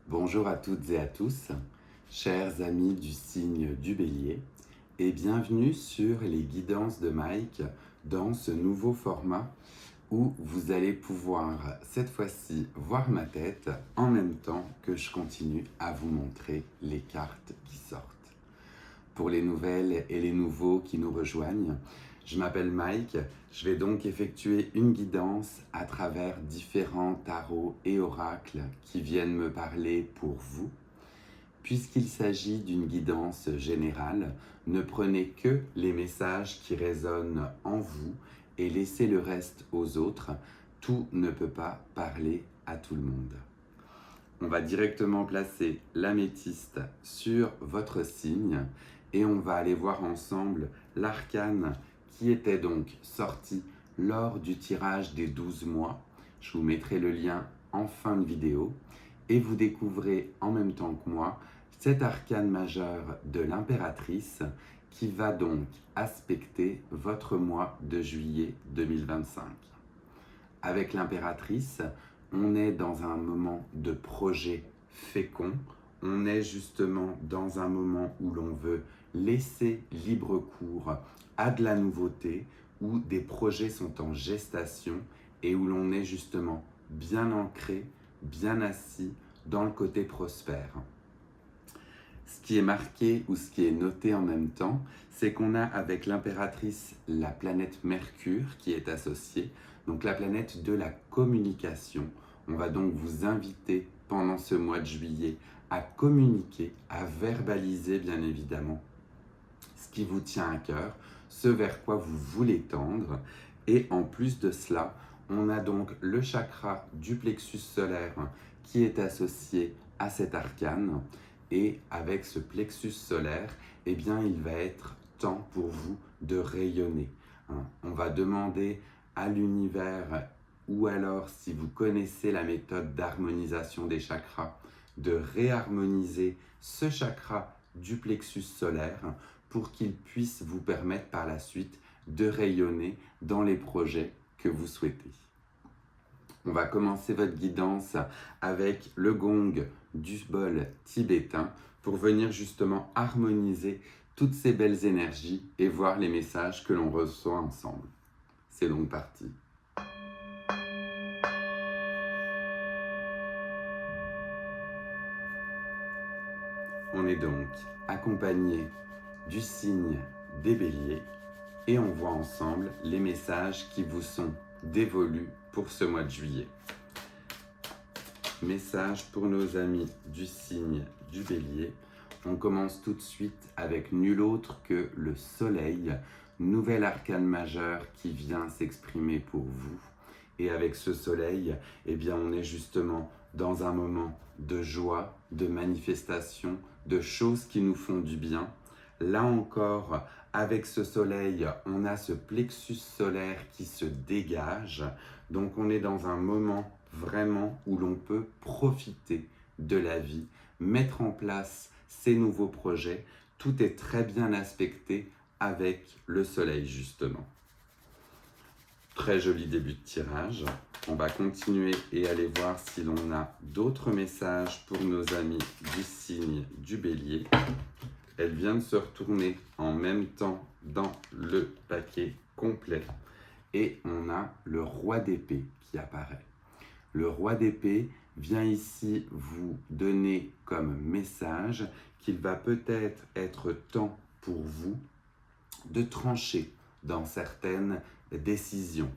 Bonjour à toutes et à tous, chers amis du signe du Bélier, et bienvenue sur les guidances de Mike dans ce nouveau format où vous allez pouvoir cette fois-ci voir ma tête en même temps que je continue à vous montrer les cartes qui sortent. Pour les nouvelles et les nouveaux qui nous rejoignent, je m'appelle Mike, je vais donc effectuer une guidance à travers différents tarots et oracles qui viennent me parler pour vous. Puisqu'il s'agit d'une guidance générale, ne prenez que les messages qui résonnent en vous et laissez le reste aux autres. Tout ne peut pas parler à tout le monde. On va directement placer l'améthyste sur votre signe et on va aller voir ensemble l'arcane qui était donc sorti lors du tirage des 12 mois. Je vous mettrai le lien en fin de vidéo et vous découvrez en même temps que moi cet arcane majeur de l'impératrice qui va donc aspecter votre mois de juillet 2025. Avec l'impératrice, on est dans un moment de projet fécond, on est justement dans un moment où l'on veut laisser libre cours à de la nouveauté, où des projets sont en gestation et où l'on est justement bien ancré, bien assis dans le côté prospère. Ce qui est marqué ou ce qui est noté en même temps, c'est qu'on a avec l'impératrice la planète Mercure qui est associée, donc la planète de la communication. On va donc vous inviter pendant ce mois de juillet à communiquer, à verbaliser bien évidemment ce qui vous tient à cœur, ce vers quoi vous voulez tendre. Et en plus de cela, on a donc le chakra du plexus solaire qui est associé à cet arcane. Et avec ce plexus solaire, eh bien, il va être temps pour vous de rayonner. On va demander à l'univers, ou alors si vous connaissez la méthode d'harmonisation des chakras, de réharmoniser ce chakra du plexus solaire pour qu'il puisse vous permettre par la suite de rayonner dans les projets que vous souhaitez. On va commencer votre guidance avec le gong du bol tibétain pour venir justement harmoniser toutes ces belles énergies et voir les messages que l'on reçoit ensemble. C'est donc parti. On est donc accompagné du signe des béliers et on voit ensemble les messages qui vous sont dévolus pour ce mois de juillet. Message pour nos amis du signe du bélier. On commence tout de suite avec nul autre que le soleil, nouvel arcane majeur qui vient s'exprimer pour vous. Et avec ce soleil, eh bien, on est justement dans un moment de joie, de manifestation, de choses qui nous font du bien. Là encore, avec ce soleil, on a ce plexus solaire qui se dégage. Donc on est dans un moment vraiment où l'on peut profiter de la vie, mettre en place ces nouveaux projets. Tout est très bien aspecté avec le soleil justement. Très joli début de tirage. On va continuer et aller voir si l'on a d'autres messages pour nos amis du signe du bélier. Elle vient de se retourner en même temps dans le paquet complet. Et on a le roi d'épée qui apparaît. Le roi d'épée vient ici vous donner comme message qu'il va peut-être être temps pour vous de trancher dans certaines décisions.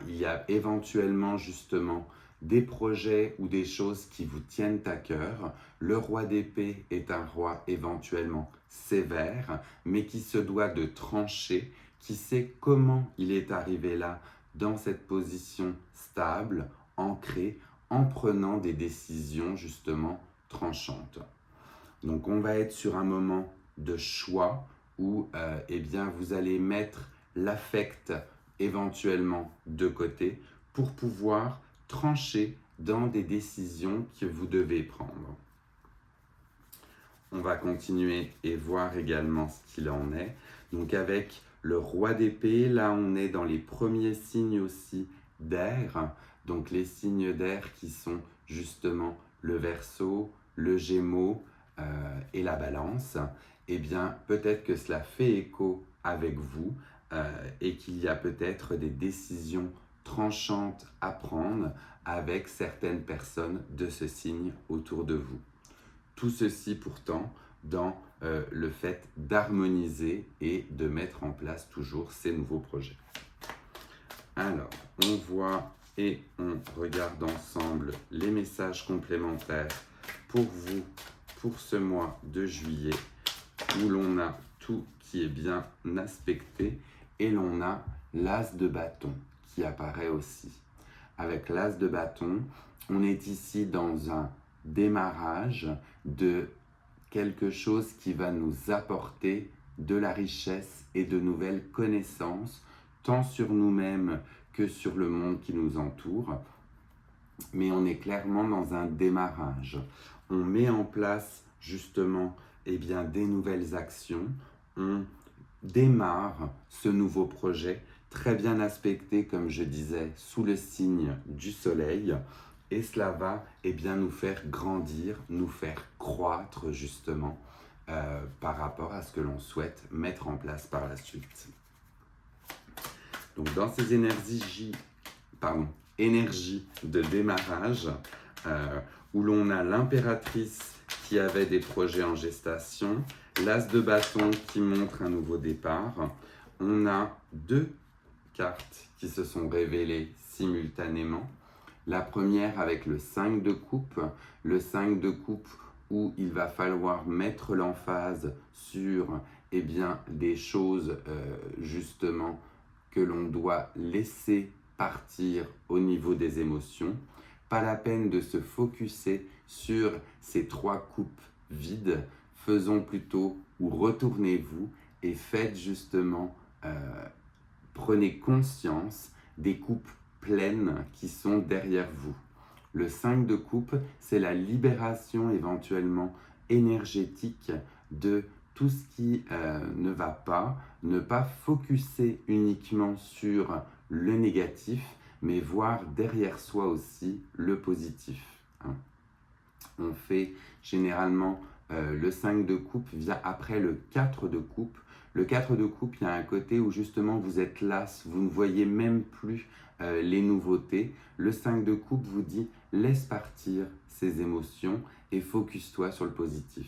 Il y a éventuellement justement des projets ou des choses qui vous tiennent à cœur. Le roi d'épée est un roi éventuellement sévère, mais qui se doit de trancher, qui sait comment il est arrivé là, dans cette position stable, ancrée, en prenant des décisions justement tranchantes. Donc on va être sur un moment de choix où eh bien, vous allez mettre l'affect éventuellement de côté pour pouvoir trancher dans des décisions que vous devez prendre. On va continuer et voir également ce qu'il en est. Donc avec le roi d'épée, là on est dans les premiers signes aussi d'air. Donc les signes d'air qui sont justement le Verseau, le Gémeaux et la Balance, eh bien peut-être que cela fait écho avec vous et qu'il y a peut-être des décisions tranchantes à prendre avec certaines personnes de ce signe autour de vous. Tout ceci pourtant dans le fait d'harmoniser et de mettre en place toujours ces nouveaux projets. Alors, on voit et on regarde ensemble les messages complémentaires pour vous, pour ce mois de juillet, où l'on a tout qui est bien aspecté et l'on a l'as de bâton qui apparaît aussi. Avec l'as de bâton, on est ici dans un démarrage de quelque chose qui va nous apporter de la richesse et de nouvelles connaissances, tant sur nous-mêmes que sur le monde qui nous entoure. Mais on est clairement dans un démarrage. On met en place justement des nouvelles actions. On démarre ce nouveau projet très bien aspecté, comme je disais, sous le signe du soleil. Et cela va nous faire grandir, nous faire croître justement par rapport à ce que l'on souhaite mettre en place par la suite. Donc dans ces énergies de démarrage, où l'on a l'impératrice qui avait des projets en gestation, l'as de bâton qui montre un nouveau départ, on a deux cartes qui se sont révélées simultanément. La première avec le 5 de coupe, où il va falloir mettre l'emphase sur des choses justement que l'on doit laisser partir au niveau des émotions. Pas la peine de se focuser sur ces 3 coupes vides, faisons plutôt ou retournez-vous et faites justement, prenez conscience des coupes pleines qui sont derrière vous. Le 5 de coupe, c'est la libération éventuellement énergétique de tout ce qui ne va pas, ne pas focuser uniquement sur le négatif, mais voir derrière soi aussi le positif. On fait généralement le 5 de coupe vient après le 4 de coupe. Le 4 de coupe, il y a un côté où justement vous êtes las, vous ne voyez même plus les nouveautés. Le 5 de coupe vous dit laisse partir ces émotions et focus-toi sur le positif.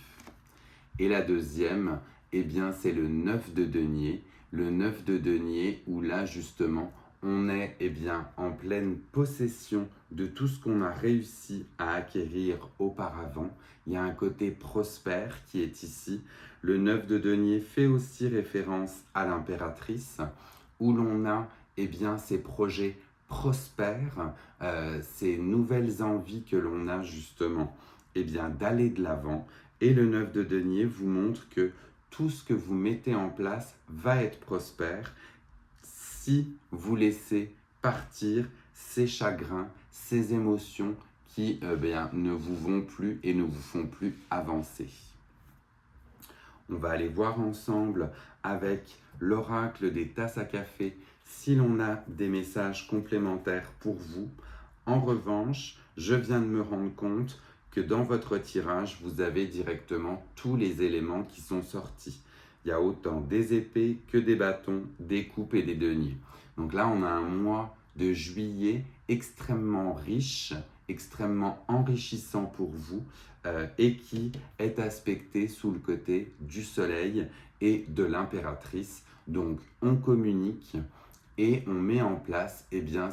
Et la deuxième, c'est le 9 de denier. Le 9 de denier où là justement on est en pleine possession de tout ce qu'on a réussi à acquérir auparavant. Il y a un côté prospère qui est ici. Le 9 de denier fait aussi référence à l'impératrice, où l'on a ces projets prospères, ces nouvelles envies que l'on a justement d'aller de l'avant. Et le 9 de denier vous montre que tout ce que vous mettez en place va être prospère si vous laissez partir ces chagrins, ces émotions qui ne vous vont plus et ne vous font plus avancer. On va aller voir ensemble avec l'oracle des tasses à café si l'on a des messages complémentaires pour vous. En revanche, je viens de me rendre compte que dans votre tirage, vous avez directement tous les éléments qui sont sortis. Il y a autant des épées que des bâtons, des coupes et des deniers. Donc là, on a un mois de juillet extrêmement riche, extrêmement enrichissant pour vous et qui est aspecté sous le côté du soleil et de l'impératrice. Donc, on communique et on met en place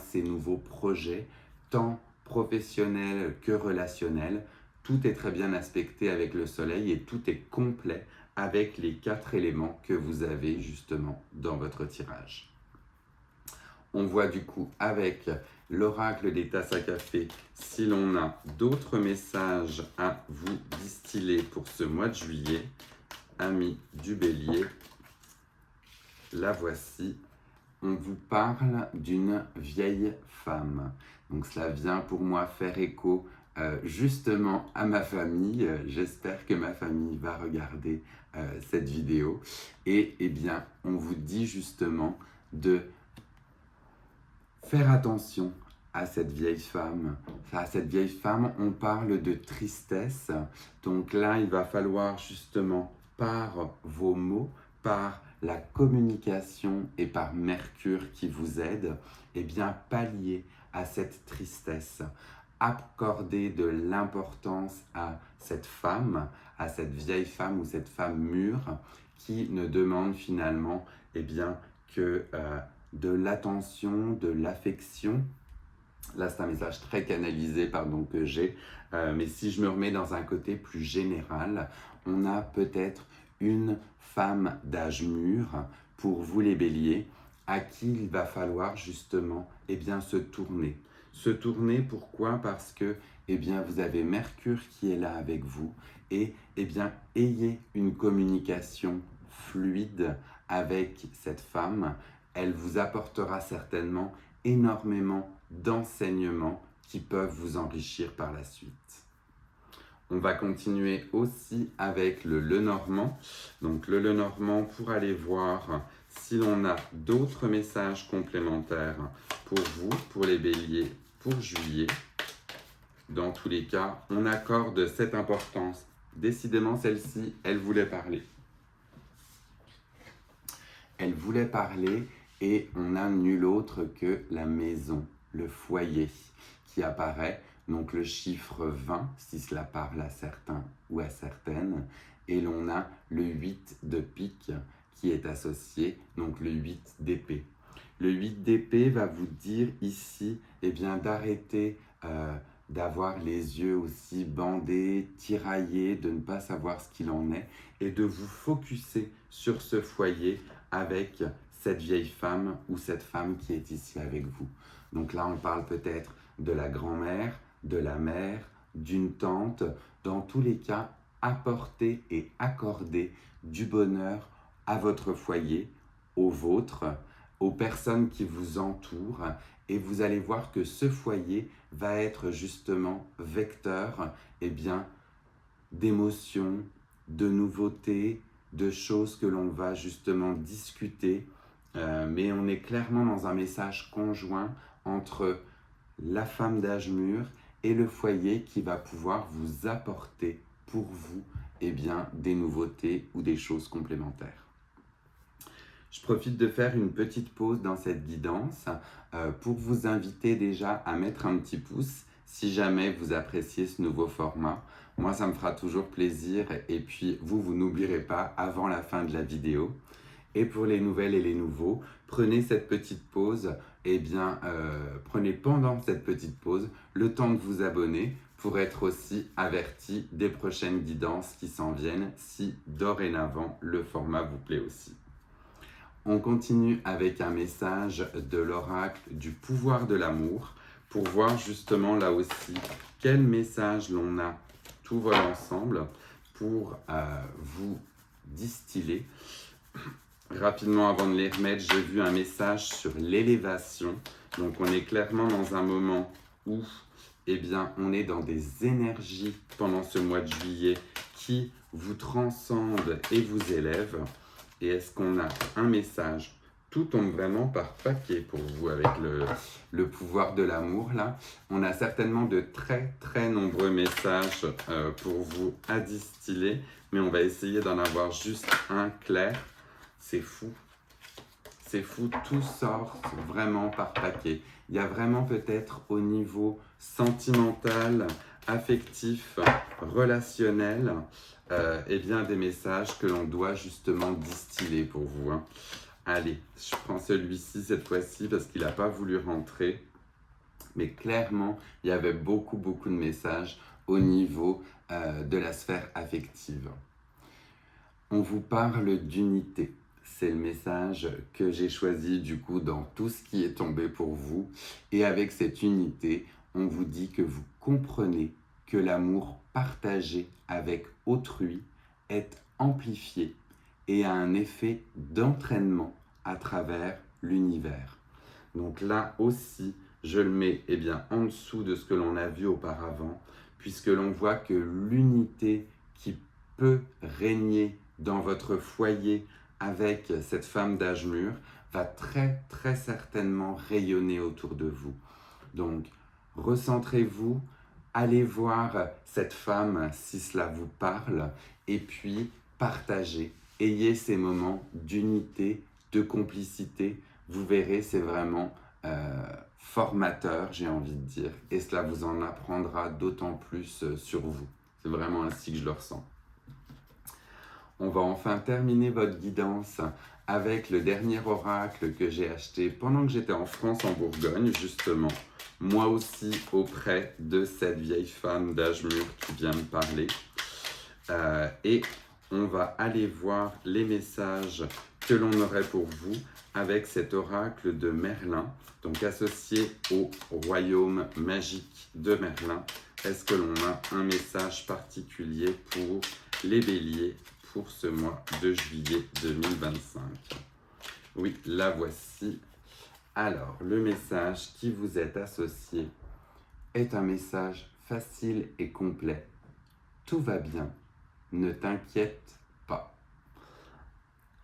ces nouveaux projets, tant professionnels que relationnels. Tout est très bien aspecté avec le soleil et tout est complet avec les 4 éléments que vous avez justement dans votre tirage. On voit du coup avec l'oracle des tasses à café si l'on a d'autres messages à vous distiller pour ce mois de juillet. Amis du Bélier, la voici. On vous parle d'une vieille femme. Donc cela vient pour moi faire écho justement à ma famille. J'espère que ma famille va regarder cette vidéo. Et on vous dit justement de faire attention à cette vieille femme. À cette vieille femme, on parle de tristesse. Donc là, il va falloir justement, par vos mots, par la communication et par Mercure qui vous aide, eh bien, pallier à cette tristesse. Accorder de l'importance à cette femme, à cette vieille femme ou cette femme mûre qui ne demande finalement eh bien, que de l'attention, de l'affection. Là, c'est un message très canalisé que j'ai, mais si je me remets dans un côté plus général, on a peut-être une femme d'âge mûr, pour vous les béliers, à qui il va falloir justement eh bien, se tourner. Se tourner, pourquoi? Parce que eh bien, vous avez Mercure qui est là avec vous et eh bien, ayez une communication fluide avec cette femme. Elle vous apportera certainement énormément d'enseignements qui peuvent vous enrichir par la suite. On va continuer aussi avec le Lenormand. Donc le Lenormand, pour aller voir si l'on a d'autres messages complémentaires pour vous, pour les béliers, pour juillet. Dans tous les cas, on accorde cette importance. Décidément, celle-ci, elle voulait parler. Elle voulait parler et on n'a nul autre que la maison, le foyer qui apparaît. Donc le chiffre 20, si cela parle à certains ou à certaines. Et l'on a le 8 de pique qui est associé, donc le 8 d'épée. Le 8 d'épée va vous dire ici eh bien, d'arrêter d'avoir les yeux aussi bandés, tiraillés, de ne pas savoir ce qu'il en est et de vous focuser sur ce foyer avec cette vieille femme ou cette femme qui est ici avec vous. Donc là, on parle peut-être de la grand-mère, de la mère, d'une tante. Dans tous les cas, apporter et accorder du bonheur à votre foyer, au vôtre, aux personnes qui vous entourent. Et vous allez voir que ce foyer va être justement vecteur eh bien, d'émotions, de nouveautés, de choses que l'on va justement discuter. Mais on est clairement dans un message conjoint entre la femme d'âge mûr et le foyer qui va pouvoir vous apporter pour vous eh bien, des nouveautés ou des choses complémentaires. Je profite de faire une petite pause dans cette guidance pour vous inviter déjà à mettre un petit pouce si jamais vous appréciez ce nouveau format. Moi, ça me fera toujours plaisir et puis vous n'oublierez pas avant la fin de la vidéo. Et pour les nouvelles et les nouveaux, prenez cette petite pause, prenez pendant cette petite pause le temps de vous abonner pour être aussi averti des prochaines guidances qui s'en viennent si dorénavant le format vous plaît aussi. On continue avec un message de l'oracle du pouvoir de l'amour pour voir justement là aussi quel message l'on a tout vol ensemble pour vous distiller. Rapidement avant de les remettre, j'ai vu un message sur l'élévation. Donc on est clairement dans un moment où on est dans des énergies pendant ce mois de juillet qui vous transcendent et vous élèvent. Et est-ce qu'on a un message? Tout tombe vraiment par paquet pour vous avec le pouvoir de l'amour là. On a certainement de très très nombreux messages pour vous à distiller, mais on va essayer d'en avoir juste un clair. C'est fou, tout sort vraiment par paquet. Il y a vraiment peut-être au niveau sentimental, affectif, relationnel, des messages que l'on doit justement distiller pour vous. Allez, je prends celui-ci cette fois-ci parce qu'il n'a pas voulu rentrer. Mais clairement, il y avait beaucoup de messages au niveau de la sphère affective. On vous parle d'unité. C'est le message que j'ai choisi du coup dans tout ce qui est tombé pour vous. Et avec cette unité, on vous dit que vous comprenez que l'amour partagé avec autrui est amplifié et a un effet d'entraînement à travers l'univers. Donc là aussi, je le mets en dessous de ce que l'on a vu auparavant, puisque l'on voit que l'unité qui peut régner dans votre foyer avec cette femme d'âge mûr va très très certainement rayonner autour de vous. Donc, recentrez-vous, allez voir cette femme si cela vous parle, et puis partagez. Ayez ces moments d'unité, de complicité. Vous verrez, c'est vraiment formateur, j'ai envie de dire, et cela vous en apprendra d'autant plus sur vous. C'est vraiment ainsi que je le ressens. On va enfin terminer votre guidance avec le dernier oracle que j'ai acheté pendant que j'étais en France, en Bourgogne, justement. Moi aussi, auprès de cette vieille femme d'âge mûr qui vient me parler. Et on va aller voir les messages que l'on aurait pour vous avec cet oracle de Merlin, donc associé au royaume magique de Merlin. Est-ce que l'on a un message particulier pour les béliers pour ce mois de juillet 2025? Oui, la voici. Alors, le message qui vous est associé est un message facile et complet. Tout va bien, ne t'inquiète pas.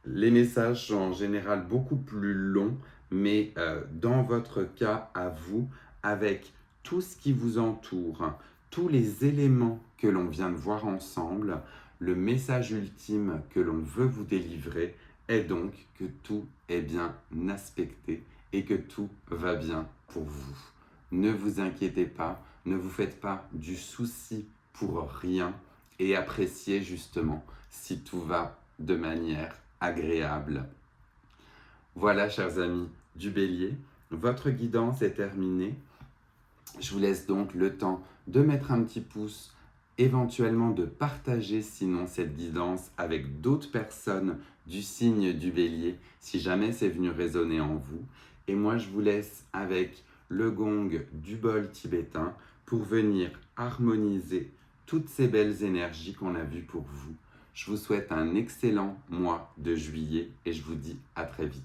Les messages sont en général beaucoup plus longs, mais dans votre cas à vous, avec tout ce qui vous entoure, tous les éléments que l'on vient de voir ensemble, le message ultime que l'on veut vous délivrer est donc que tout est bien aspecté et que tout va bien pour vous. Ne vous inquiétez pas, ne vous faites pas du souci pour rien et appréciez justement si tout va de manière agréable. Voilà, chers amis du Bélier, votre guidance est terminée. Je vous laisse donc le temps de mettre un petit pouce, éventuellement de partager sinon cette guidance avec d'autres personnes du signe du Bélier, si jamais c'est venu résonner en vous. Et moi, je vous laisse avec le gong du bol tibétain pour venir harmoniser toutes ces belles énergies qu'on a vues pour vous. Je vous souhaite un excellent mois de juillet et je vous dis à très vite.